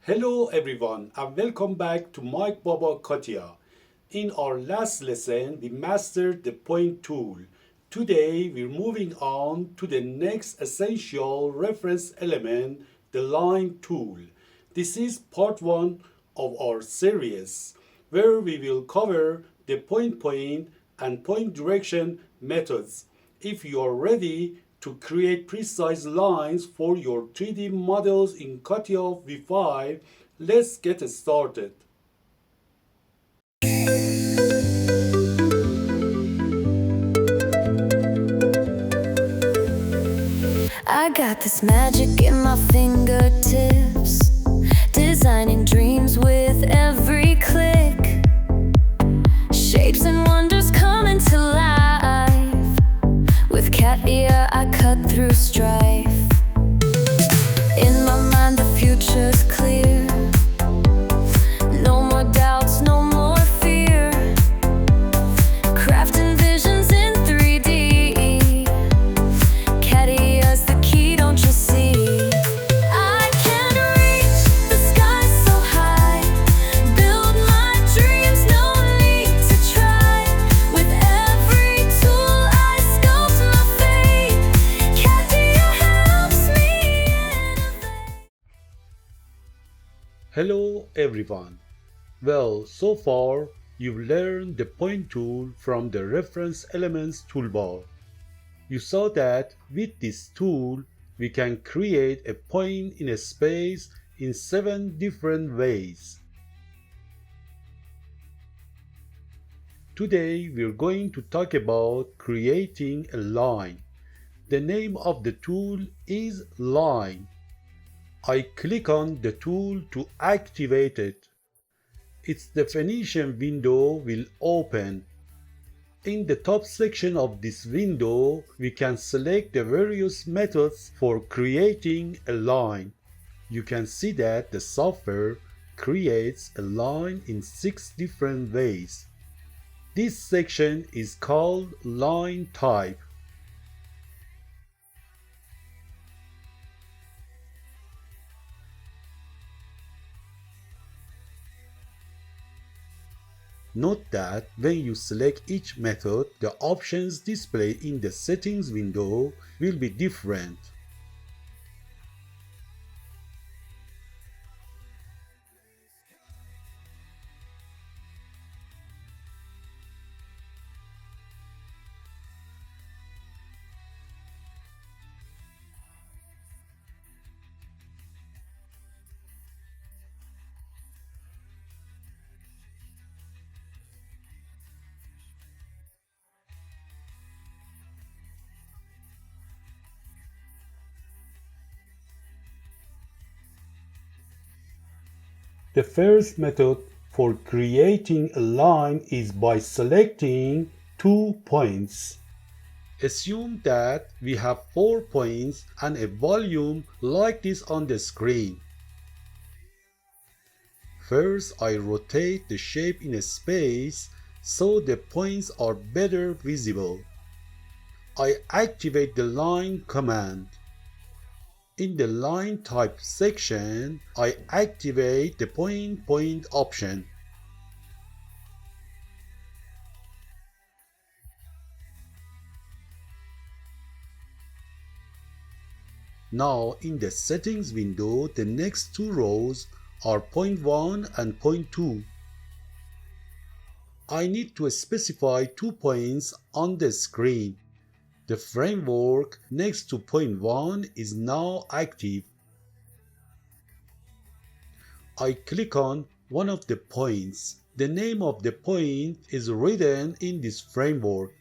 Hello everyone and welcome back to Mikebaba-CATIA. In our last lesson, we mastered the point tool. Today, we're moving on to the next essential reference element, the line tool. This is part 1 of our series, where we will cover the point and point direction methods. If you are ready to create precise lines for your 3D models in CATIA V5, let's get started. I got this magic in my fingertips, designing dreams with every click. Shapes and wonders coming to life. With CATIA I cut through strife. In my mind the future's clear. No more doubts, no more fear. Crafting visions in 3D. CATIA's the key, don't you see? I can reach the sky so high. Build my dreams, no need to try. With every tool I sculpt my fate. CATIA helps me innovate. Hello everyone. Well, so far you've learned the point tool from the Reference Elements Toolbar. You saw that with this tool we can create a point in a space in 7 different ways. Today we're going to talk about creating a line. The name of the tool is Line. I click on the tool to activate it. Its definition window will open. In the top section of this window, we can select the various methods for creating a line. You can see that the software creates a line in 6 different ways. This section is called Line Type. Note that when you select each method, the options displayed in the settings window will be different. The first method for creating a line is by selecting 2 points. Assume that we have 4 points and a volume like this on the screen. First, I rotate the shape in a space so the points are better visible. I activate the line command. In the line type section, I activate the point option. Now in the settings window, the next 2 rows are point 1 and point 2. I need to specify 2 points on the screen. The framework next to point 1 is now active. I click on one of the points. The name of the point is written in this framework.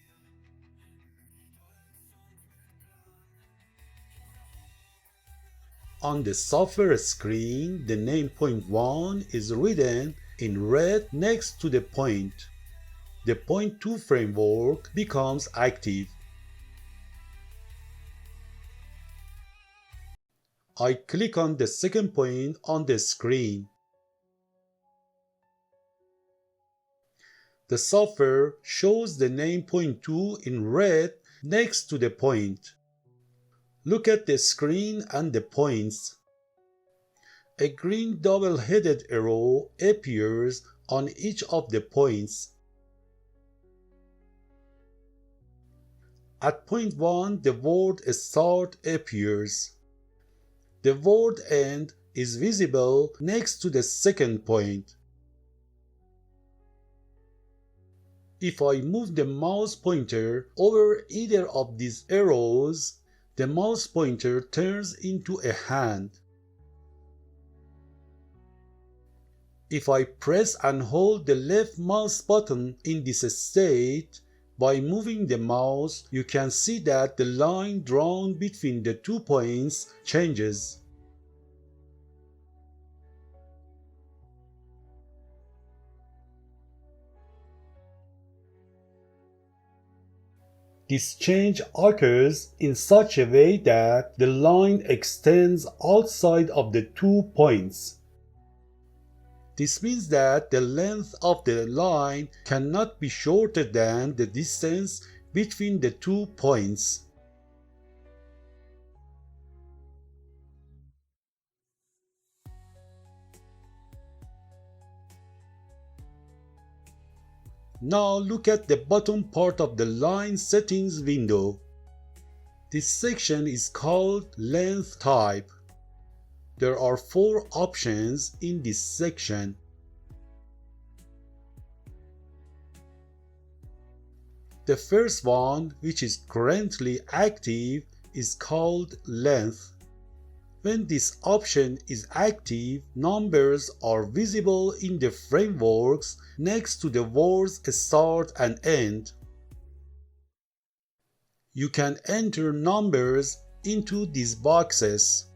On the software screen, the name point 1 is written in red next to the point. The point 2 framework becomes active. I click on the second point on the screen. The software shows the name point 2 in red next to the point. Look at the screen and the points. A green double-headed arrow appears on each of the points. At point 1, the word start appears. The word end is visible next to the second point. If I move the mouse pointer over either of these arrows, the mouse pointer turns into a hand. If I press and hold the left mouse button in this state, by moving the mouse, you can see that the line drawn between the 2 points changes. This change occurs in such a way that the line extends outside of the 2 points. This means that the length of the line cannot be shorter than the distance between the 2 points. Now look at the bottom part of the line settings window. This section is called Length Type. There are 4 options in this section. The first one, which is currently active, is called Length. When this option is active, numbers are visible in the frameworks next to the words start and end. You can enter numbers into these boxes.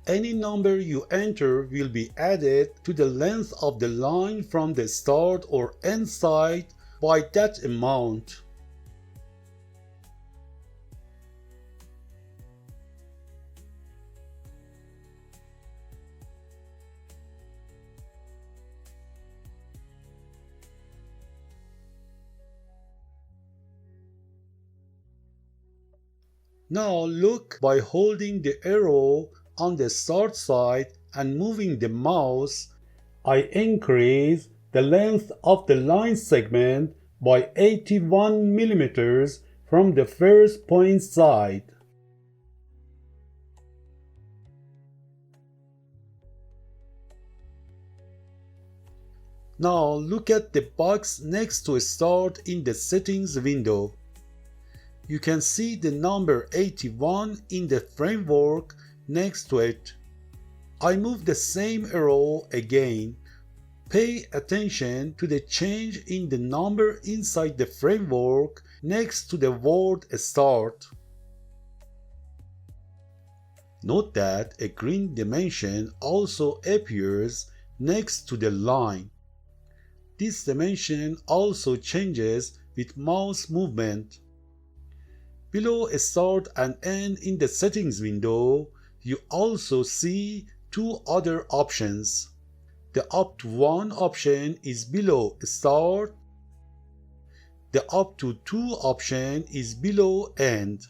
Any number you enter will be added to the length of the line from the start or end side by that amount. Now look, by holding the arrow on the start side and moving the mouse, I increase the length of the line segment by 81 mm from the first point side. Now look at the box next to Start in the Settings window. You can see the number 81 in the framework next to it. I move the same arrow again. Pay attention to the change in the number inside the framework next to the word Start. Note that a green dimension also appears next to the line. This dimension also changes with mouse movement. Below Start and End in the Settings window, you also see 2 other options. The Up to 1 option is below Start. The Up to 2 option is below End.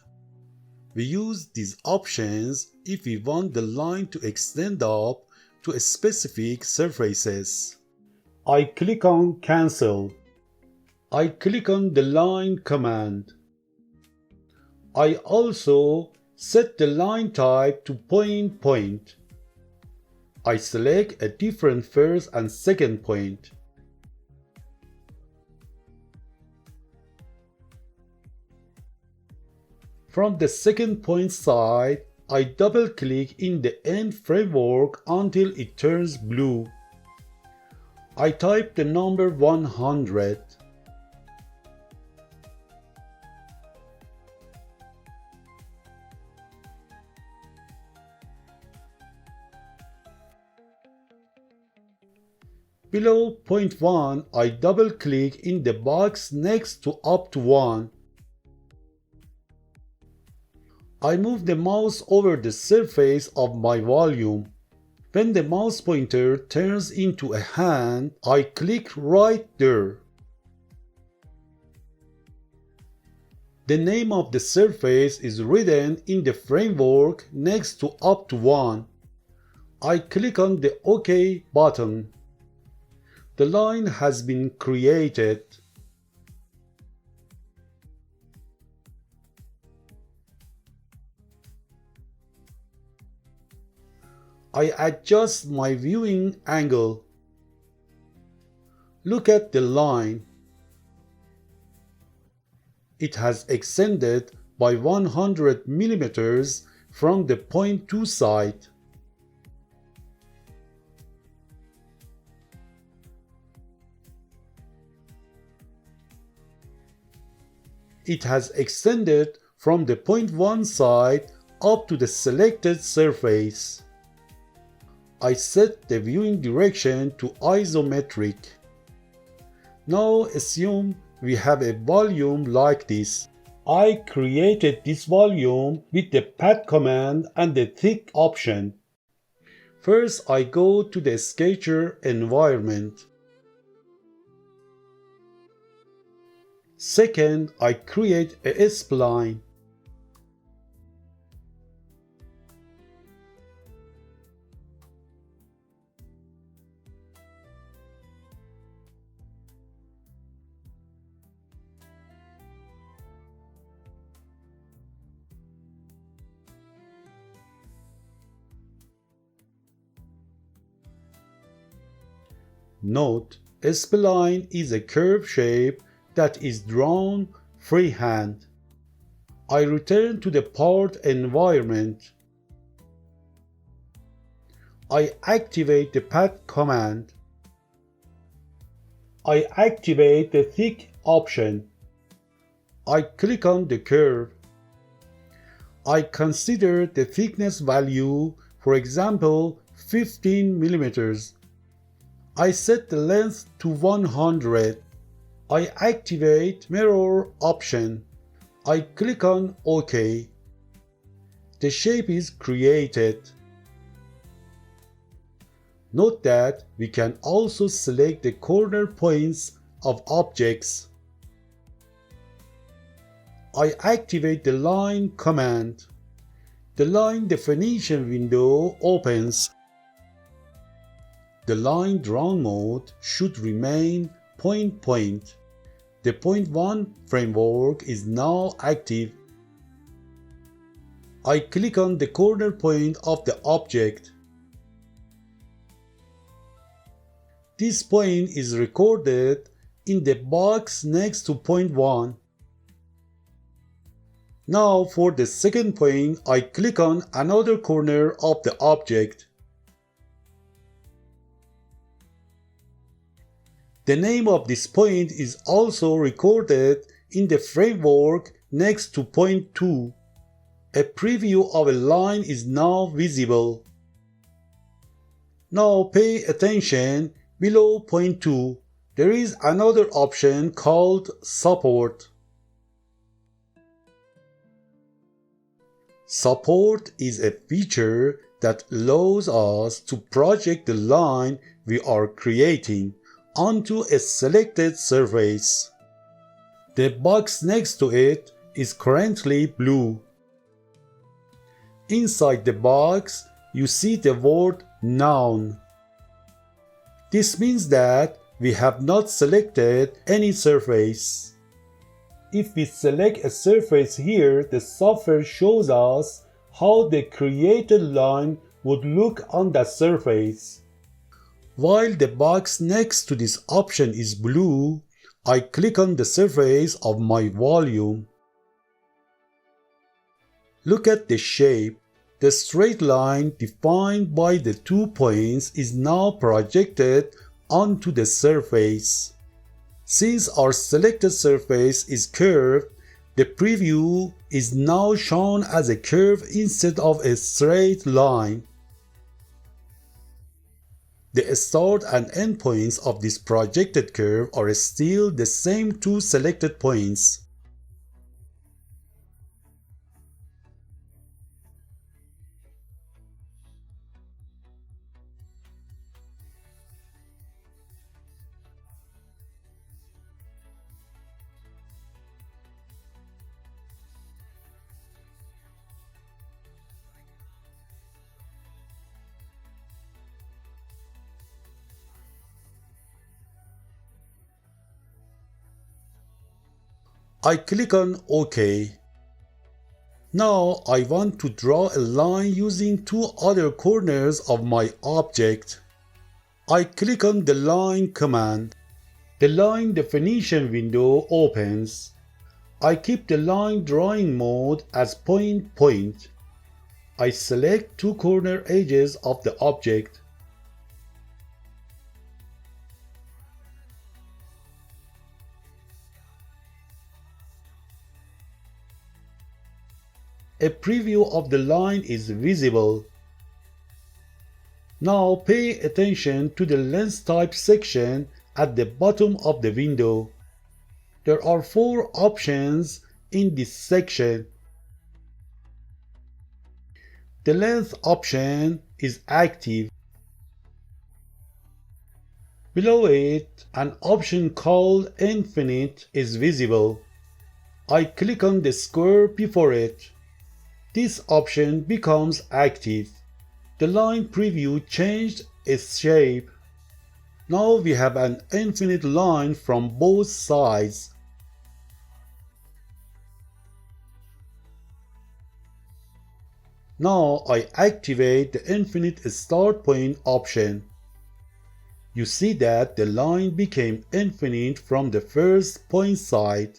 We use these options if we want the line to extend up to specific surfaces. I click on Cancel. I click on the Line command. I also set the line type to point. I select a different first and second point. From the second point side, I double-click in the end framework until it turns blue. I type the number 100. Below point 1, I double-click in the box next to Up to 1. I move the mouse over the surface of my volume. When the mouse pointer turns into a hand, I click right there. The name of the surface is written in the framework next to Up to 1. I click on the OK button. The line has been created. I adjust my viewing angle. Look at the line. It has extended by 100 millimeters from the point 2 side. It has extended from the point 1 side up to the selected surface. I set the viewing direction to isometric. Now assume we have a volume like this. I created this volume with the pat command and the thick option. First, I go to the sketcher environment. Second, I create a spline. Note, a spline is a curved shape that is drawn freehand. I return to the part environment. I activate the pat command. I activate the thick option. I click on the curve. I consider the thickness value, for example, 15 millimeters. I set the length to 100. I activate mirror option. I click on OK. The shape is created. Note that we can also select the corner points of objects. I activate the line command. The line definition window opens. The line drawn mode should remain point. The point 1 framework is now active. I click on the corner point of the object. This point is recorded in the box next to point 1. Now for the second point, I click on another corner of the object. The name of this point is also recorded in the framework next to point 2. A preview of a line is now visible. Now pay attention, below point 2, there is another option called Support. Support is a feature that allows us to project the line we are creating onto a selected surface. The box next to it is currently blue. Inside the box, you see the word None. This means that we have not selected any surface. If we select a surface here, the software shows us how the created line would look on that surface. While the box next to this option is blue, I click on the surface of my volume. Look at the shape. The straight line defined by the 2 points is now projected onto the surface. Since our selected surface is curved, the preview is now shown as a curve instead of a straight line. The start and end points of this projected curve are still the same 2 selected points. I click on OK. Now I want to draw a line using two other corners of my object. I click on the Line command. The line definition window opens. I keep the line drawing mode as point. I select two corner edges of the object. A preview of the line is visible. Now pay attention to the lens type section at the bottom of the window. There are four options in this section. The length option is active. Below it, an option called Infinite is visible. I click on the square before it. This option becomes active. The line preview changed its shape. Now we have an infinite line from both sides. Now I activate the infinite start point option. You see that the line became infinite from the first point side,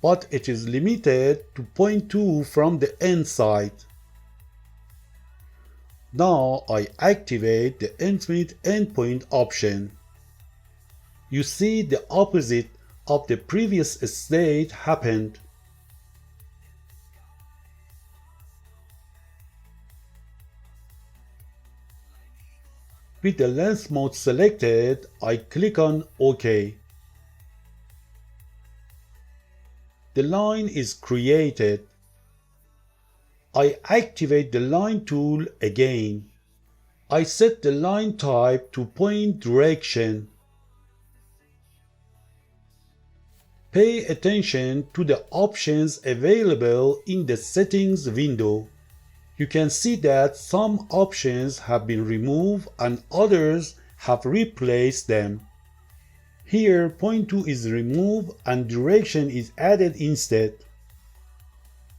but it is limited to 0.2 from the end side. Now I activate the infinite endpoint option. You see the opposite of the previous state happened. With the length mode selected, I click on OK. The line is created. I activate the line tool again. I set the line type to point direction. Pay attention to the options available in the settings window. You can see that some options have been removed and others have replaced them. Here, point 2 is removed and direction is added instead.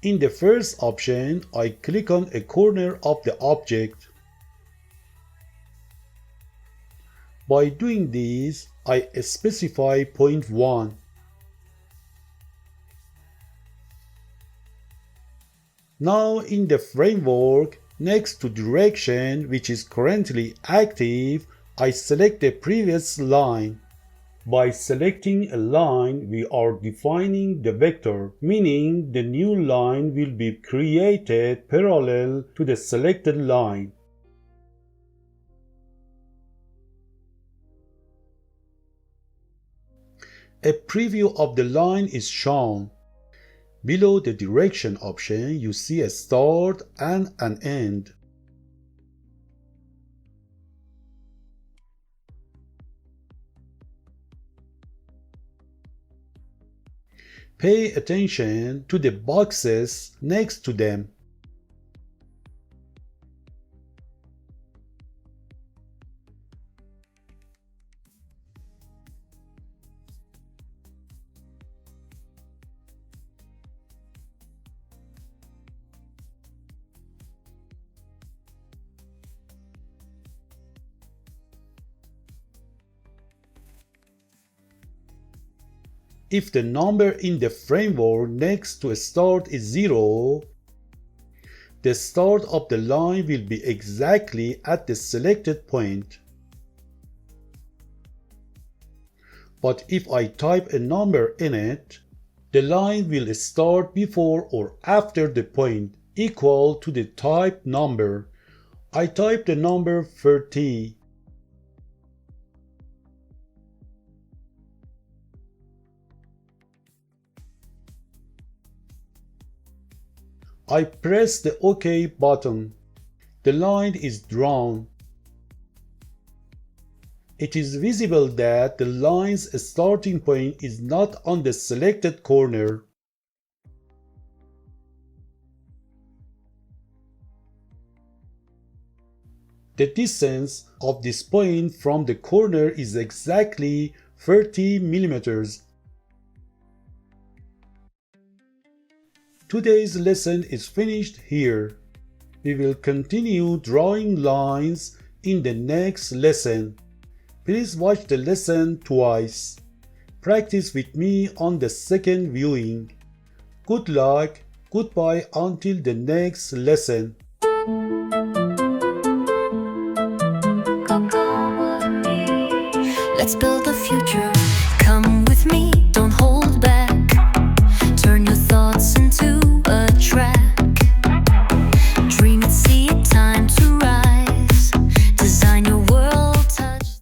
In the first option, I click on a corner of the object. By doing this, I specify point 1. Now in the framework, next to direction, which is currently active, I select the previous line. By selecting a line, we are defining the vector, meaning the new line will be created parallel to the selected line. A preview of the line is shown. Below the direction option, you see a start and an end. Pay attention to the boxes next to them. If the number in the framework next to a start is 0, the start of the line will be exactly at the selected point. But if I type a number in it, the line will start before or after the point equal to the type number. I type the number 30. I press the OK button. The line is drawn. It is visible that the line's starting point is not on the selected corner. The distance of this point from the corner is exactly 30 millimeters. Today's lesson is finished here. We will continue drawing lines in the next lesson. Please watch the lesson twice. Practice with me on the second viewing. Good luck. Goodbye until the next lesson. Let's build the future.